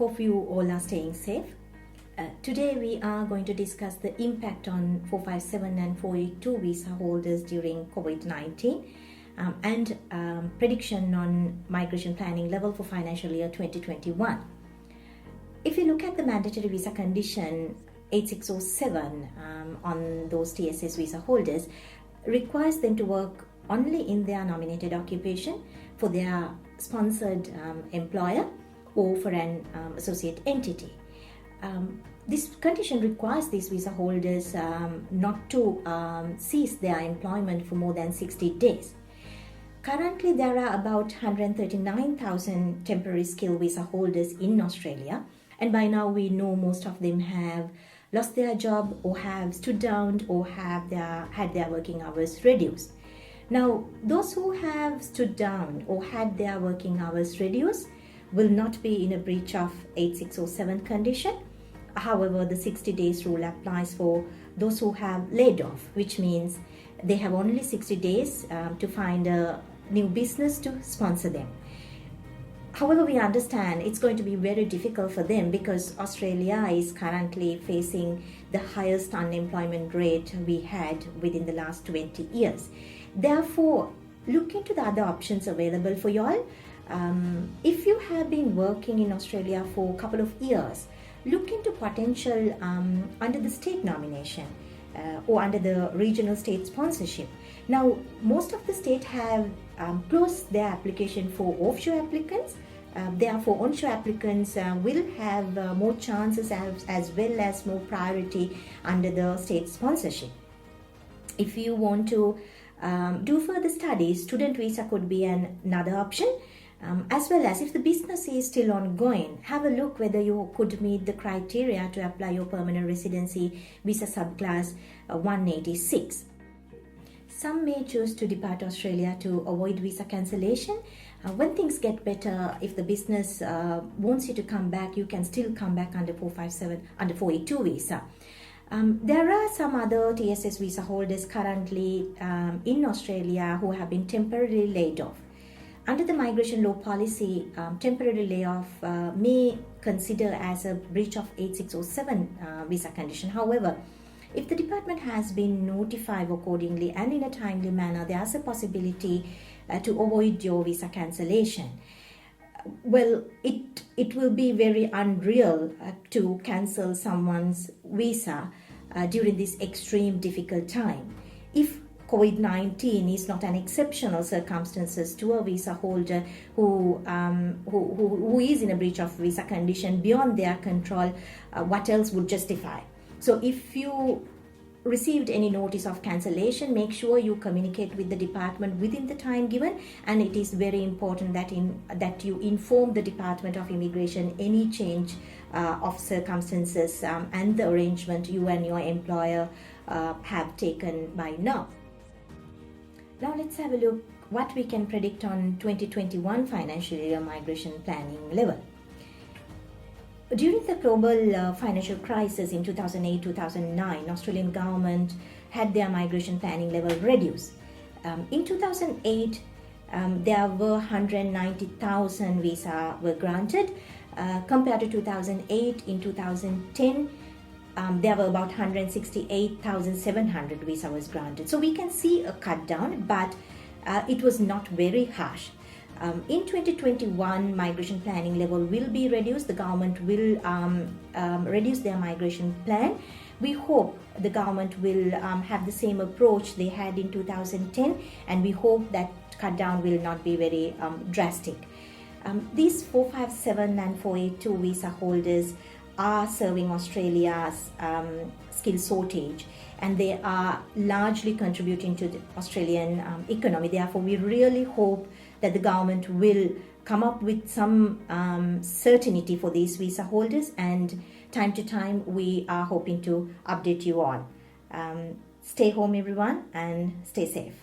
Hope you all are staying safe. Today we are going to discuss the impact on 457 and 482 visa holders during Covid-19 and prediction on migration planning level for financial year 2021. If you look at the mandatory visa condition 8607 on those TSS visa holders, requires them to work only in their nominated occupation for their sponsored employer or for an associate entity. This condition requires these visa holders not to cease their employment for more than 60 days. Currently, there are about 139,000 temporary skill visa holders in Australia, and by now we know most of them have lost their job or have stood down or have had their working hours reduced. Now, those who have stood down or had their working hours reduced will not be in a breach of 8607 condition. However, the 60 days rule applies for those who have laid off, which means they have only 60 days to find a new business to sponsor them. However, we understand it's going to be very difficult for them because Australia is currently facing the highest unemployment rate we had within the last 20 years. Therefore, look into the other options available for you all. If you have been working in Australia for a couple of years, look into potential under the state nomination or under the regional state sponsorship. Now, most of the states have closed their application for offshore applicants. Therefore, onshore applicants will have more chances as well as more priority under the state sponsorship. If you want to do further studies, student visa could be another option. As well as if the business is still ongoing, have a look whether you could meet the criteria to apply your permanent residency visa subclass 186. Some may choose to depart Australia to avoid visa cancellation. When things get better, if the business wants you to come back, you can still come back under 457, under 482 visa. There are some other TSS visa holders currently in Australia who have been temporarily laid off. Under the migration law policy, temporary layoff may consider as a breach of 8607 visa condition. However, if the department has been notified accordingly and in a timely manner, there's a possibility to avoid your visa cancellation. Well, it will be very unreal to cancel someone's visa during this extreme difficult time. If Covid-19 is not an exceptional circumstances to a visa holder who is in a breach of visa condition beyond their control, what else would justify? So if you received any notice of cancellation, make sure you communicate with the department within the time given, and it is very important that you inform the Department of Immigration any change of circumstances and the arrangement you and your employer have taken by now. Now let's have a look what we can predict on 2021 financial year migration planning level. During the global financial crisis in 2008-2009, Australian government had their migration planning level reduced. In 2008, there were 190,000 visa were granted. Compared to 2008, in 2010, there were about 168,700 visa was granted. So we can see a cut down, but it was not very harsh. In 2021, migration planning level will be reduced. The government will reduce their migration plan. We hope the government will have the same approach they had in 2010, and we hope that cut down will not be very drastic. These 457 and 482 visa holders are serving Australia's skill shortage, and they are largely contributing to the Australian economy. Therefore, we really hope that the government will come up with some certainty for these visa holders, and time to time we are hoping to update you on. Stay home everyone and stay safe.